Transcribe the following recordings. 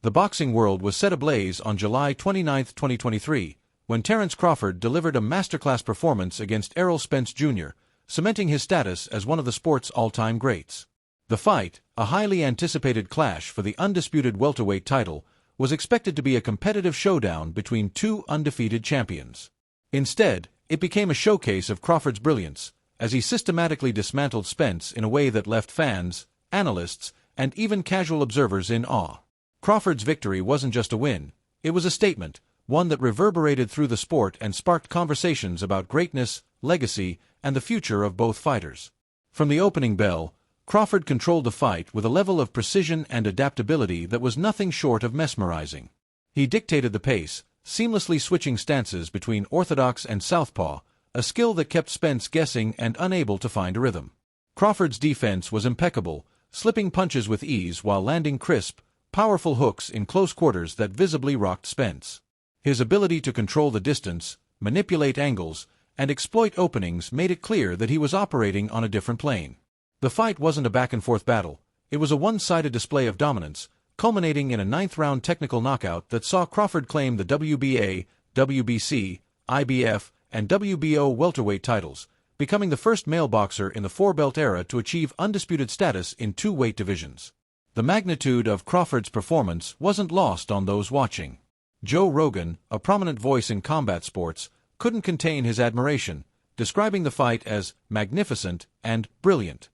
The boxing world was set ablaze on July 29, 2023, when Terence Crawford delivered a masterclass performance against Errol Spence Jr., cementing his status as one of the sport's all-time greats. The fight, a highly anticipated clash for the undisputed welterweight title, was expected to be a competitive showdown between two undefeated champions. Instead, it became a showcase of Crawford's brilliance, as he systematically dismantled Spence in a way that left fans, analysts, and even casual observers in awe. Crawford's victory wasn't just a win, it was a statement, one that reverberated through the sport and sparked conversations about greatness, legacy, and the future of both fighters. From the opening bell, Crawford controlled the fight with a level of precision and adaptability that was nothing short of mesmerizing. He dictated the pace, seamlessly switching stances between orthodox and southpaw, a skill that kept Spence guessing and unable to find a rhythm. Crawford's defense was impeccable, slipping punches with ease while landing crisp, powerful hooks in close quarters that visibly rocked Spence. His ability to control the distance, manipulate angles, and exploit openings made it clear that he was operating on a different plane. The fight wasn't a back-and-forth battle, it was a one-sided display of dominance, culminating in a ninth-round technical knockout that saw Crawford claim the WBA, WBC, IBF, and WBO welterweight titles, becoming the first male boxer in the four-belt era to achieve undisputed status in two weight divisions. The magnitude of Crawford's performance wasn't lost on those watching. Joe Rogan, a prominent voice in combat sports, couldn't contain his admiration, describing the fight as magnificent and brilliant.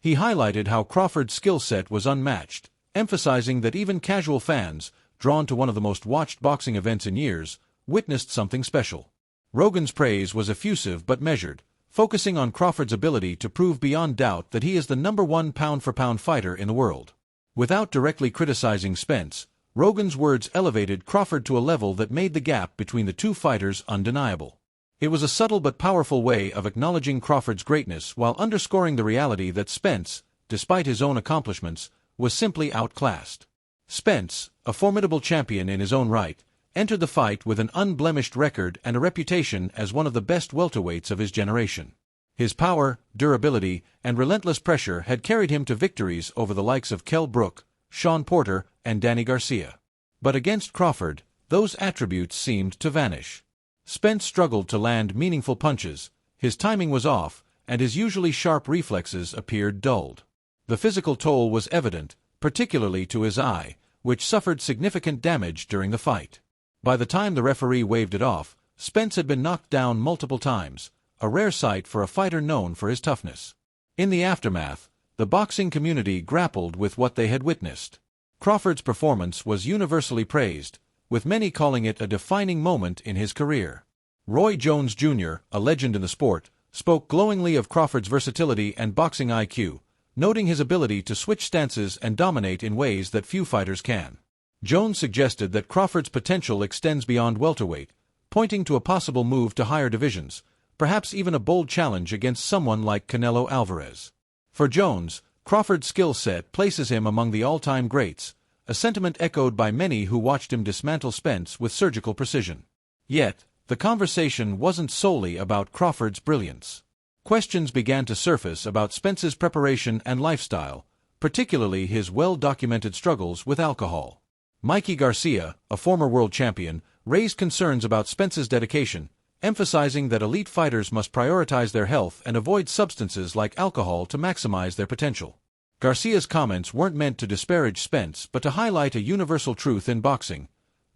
He highlighted how Crawford's skill set was unmatched, emphasizing that even casual fans, drawn to one of the most watched boxing events in years, witnessed something special. Rogan's praise was effusive but measured, focusing on Crawford's ability to prove beyond doubt that he is the #1 pound-for-pound fighter in the world. Without directly criticizing Spence, Rogan's words elevated Crawford to a level that made the gap between the two fighters undeniable. It was a subtle but powerful way of acknowledging Crawford's greatness while underscoring the reality that Spence, despite his own accomplishments, was simply outclassed. Spence, a formidable champion in his own right, entered the fight with an unblemished record and a reputation as one of the best welterweights of his generation. His power, durability, and relentless pressure had carried him to victories over the likes of Kell Brook, Sean Porter, and Danny Garcia. But against Crawford, those attributes seemed to vanish. Spence struggled to land meaningful punches, his timing was off, and his usually sharp reflexes appeared dulled. The physical toll was evident, particularly to his eye, which suffered significant damage during the fight. By the time the referee waved it off, Spence had been knocked down multiple times, a rare sight for a fighter known for his toughness. In the aftermath, the boxing community grappled with what they had witnessed. Crawford's performance was universally praised, with many calling it a defining moment in his career. Roy Jones Jr., a legend in the sport, spoke glowingly of Crawford's versatility and boxing IQ, noting his ability to switch stances and dominate in ways that few fighters can. Jones suggested that Crawford's potential extends beyond welterweight, pointing to a possible move to higher divisions, perhaps even a bold challenge against someone like Canelo Alvarez. For Jones, Crawford's skill set places him among the all-time greats, a sentiment echoed by many who watched him dismantle Spence with surgical precision. Yet, the conversation wasn't solely about Crawford's brilliance. Questions began to surface about Spence's preparation and lifestyle, particularly his well-documented struggles with alcohol. Mikey Garcia, a former world champion, raised concerns about Spence's dedication, emphasizing that elite fighters must prioritize their health and avoid substances like alcohol to maximize their potential. Garcia's comments weren't meant to disparage Spence but to highlight a universal truth in boxing: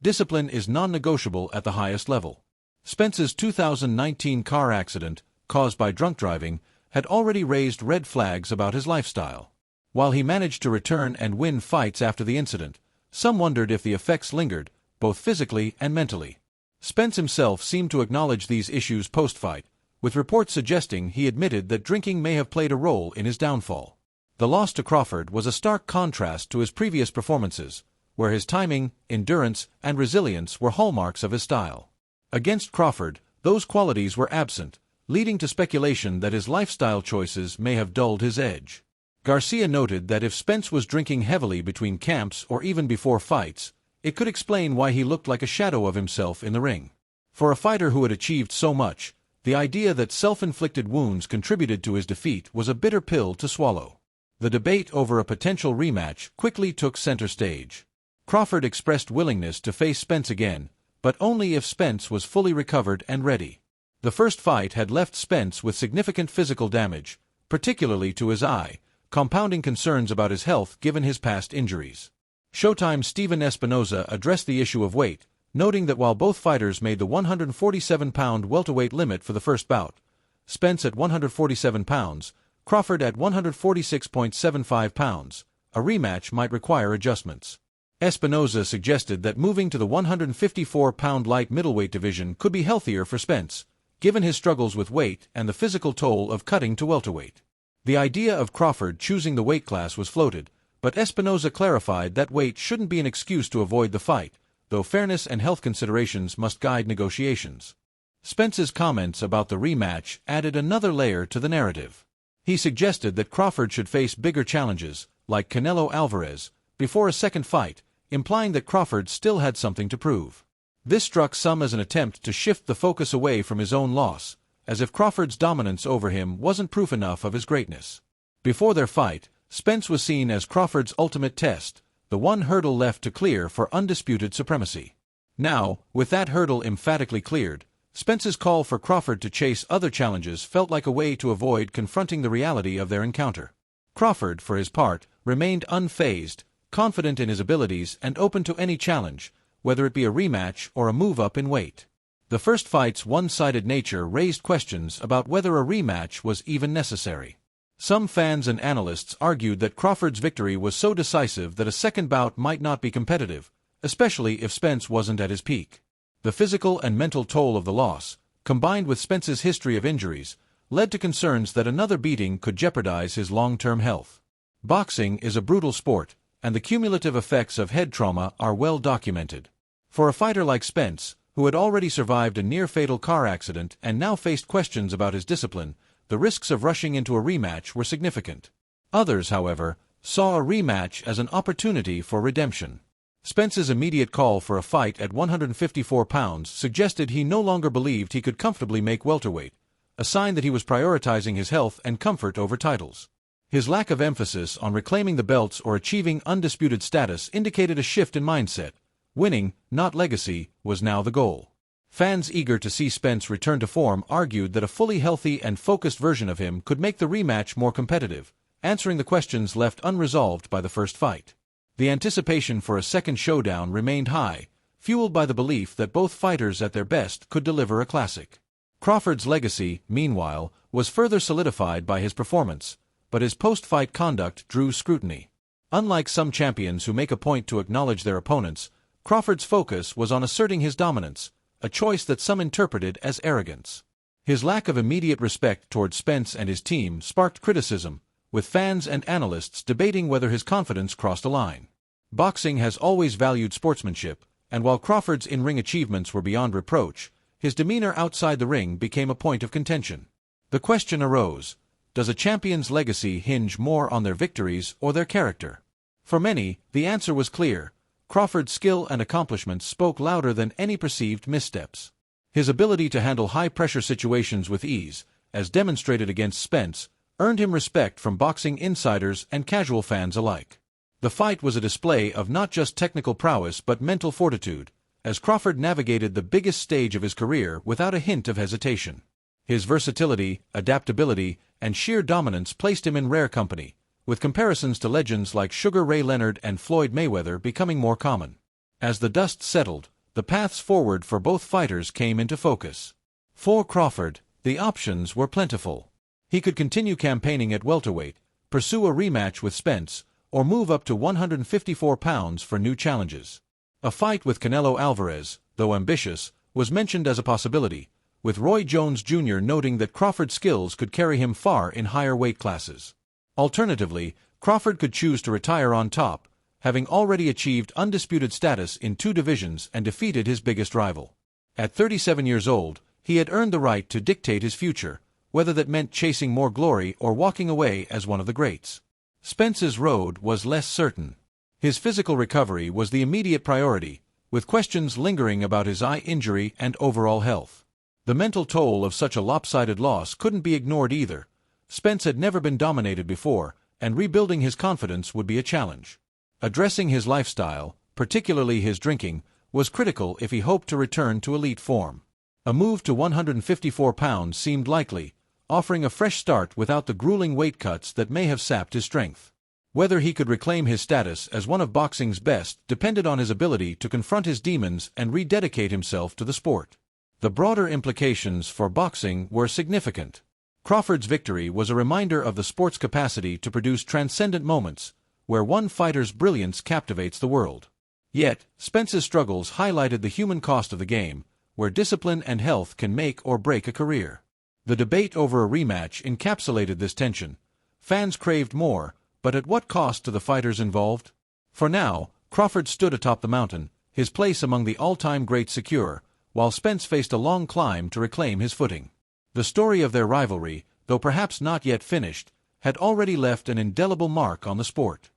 discipline is non-negotiable at the highest level. Spence's 2019 car accident, caused by drunk driving, had already raised red flags about his lifestyle. While he managed to return and win fights after the incident, some wondered if the effects lingered, both physically and mentally. Spence himself seemed to acknowledge these issues post-fight, with reports suggesting he admitted that drinking may have played a role in his downfall. The loss to Crawford was a stark contrast to his previous performances, where his timing, endurance, and resilience were hallmarks of his style. Against Crawford, those qualities were absent, leading to speculation that his lifestyle choices may have dulled his edge. Garcia noted that if Spence was drinking heavily between camps or even before fights, it could explain why he looked like a shadow of himself in the ring. For a fighter who had achieved so much, the idea that self-inflicted wounds contributed to his defeat was a bitter pill to swallow. The debate over a potential rematch quickly took center stage. Crawford expressed willingness to face Spence again, but only if Spence was fully recovered and ready. The first fight had left Spence with significant physical damage, particularly to his eye, compounding concerns about his health given his past injuries. Showtime's Steven Espinoza addressed the issue of weight, noting that while both fighters made the 147-pound welterweight limit for the first bout, Spence at 147 pounds, Crawford at 146.75 pounds, a rematch might require adjustments. Espinoza suggested that moving to the 154-pound light middleweight division could be healthier for Spence, given his struggles with weight and the physical toll of cutting to welterweight. The idea of Crawford choosing the weight class was floated, but Espinoza clarified that weight shouldn't be an excuse to avoid the fight, though fairness and health considerations must guide negotiations. Spence's comments about the rematch added another layer to the narrative. He suggested that Crawford should face bigger challenges, like Canelo Alvarez, before a second fight, implying that Crawford still had something to prove. This struck some as an attempt to shift the focus away from his own loss, as if Crawford's dominance over him wasn't proof enough of his greatness. Before their fight, Spence was seen as Crawford's ultimate test, the one hurdle left to clear for undisputed supremacy. Now, with that hurdle emphatically cleared, Spence's call for Crawford to chase other challenges felt like a way to avoid confronting the reality of their encounter. Crawford, for his part, remained unfazed, confident in his abilities and open to any challenge, whether it be a rematch or a move-up in weight. The first fight's one-sided nature raised questions about whether a rematch was even necessary. Some fans and analysts argued that Crawford's victory was so decisive that a second bout might not be competitive, especially if Spence wasn't at his peak. The physical and mental toll of the loss, combined with Spence's history of injuries, led to concerns that another beating could jeopardize his long-term health. Boxing is a brutal sport, and the cumulative effects of head trauma are well documented. For a fighter like Spence, who had already survived a near-fatal car accident and now faced questions about his discipline, the risks of rushing into a rematch were significant. Others, however, saw a rematch as an opportunity for redemption. Spence's immediate call for a fight at 154 pounds suggested he no longer believed he could comfortably make welterweight, a sign that he was prioritizing his health and comfort over titles. His lack of emphasis on reclaiming the belts or achieving undisputed status indicated a shift in mindset. Winning, not legacy, was now the goal. Fans eager to see Spence return to form argued that a fully healthy and focused version of him could make the rematch more competitive, answering the questions left unresolved by the first fight. The anticipation for a second showdown remained high, fueled by the belief that both fighters at their best could deliver a classic. Crawford's legacy, meanwhile, was further solidified by his performance, but his post-fight conduct drew scrutiny. Unlike some champions who make a point to acknowledge their opponents, Crawford's focus was on asserting his dominance, a choice that some interpreted as arrogance. His lack of immediate respect toward Spence and his team sparked criticism, with fans and analysts debating whether his confidence crossed a line. Boxing has always valued sportsmanship, and while Crawford's in-ring achievements were beyond reproach, his demeanor outside the ring became a point of contention. The question arose, does a champion's legacy hinge more on their victories or their character? For many, the answer was clear. Crawford's skill and accomplishments spoke louder than any perceived missteps. His ability to handle high-pressure situations with ease, as demonstrated against Spence, earned him respect from boxing insiders and casual fans alike. The fight was a display of not just technical prowess but mental fortitude, as Crawford navigated the biggest stage of his career without a hint of hesitation. His versatility, adaptability, and sheer dominance placed him in rare company, with comparisons to legends like Sugar Ray Leonard and Floyd Mayweather becoming more common. As the dust settled, the paths forward for both fighters came into focus. For Crawford, the options were plentiful. He could continue campaigning at welterweight, pursue a rematch with Spence, or move up to 154 pounds for new challenges. A fight with Canelo Alvarez, though ambitious, was mentioned as a possibility, with Roy Jones Jr. noting that Crawford's skills could carry him far in higher weight classes. Alternatively, Crawford could choose to retire on top, having already achieved undisputed status in 2 divisions and defeated his biggest rival. At 37 years old, he had earned the right to dictate his future, whether that meant chasing more glory or walking away as one of the greats. Spence's road was less certain. His physical recovery was the immediate priority, with questions lingering about his eye injury and overall health. The mental toll of such a lopsided loss couldn't be ignored either. Spence had never been dominated before, and rebuilding his confidence would be a challenge. Addressing his lifestyle, particularly his drinking, was critical if he hoped to return to elite form. A move to 154 pounds seemed likely, offering a fresh start without the grueling weight cuts that may have sapped his strength. Whether he could reclaim his status as one of boxing's best depended on his ability to confront his demons and rededicate himself to the sport. The broader implications for boxing were significant. Crawford's victory was a reminder of the sport's capacity to produce transcendent moments, where one fighter's brilliance captivates the world. Yet, Spence's struggles highlighted the human cost of the game, where discipline and health can make or break a career. The debate over a rematch encapsulated this tension. Fans craved more, but at what cost to the fighters involved? For now, Crawford stood atop the mountain, his place among the all-time greats secure, while Spence faced a long climb to reclaim his footing. The story of their rivalry, though perhaps not yet finished, had already left an indelible mark on the sport.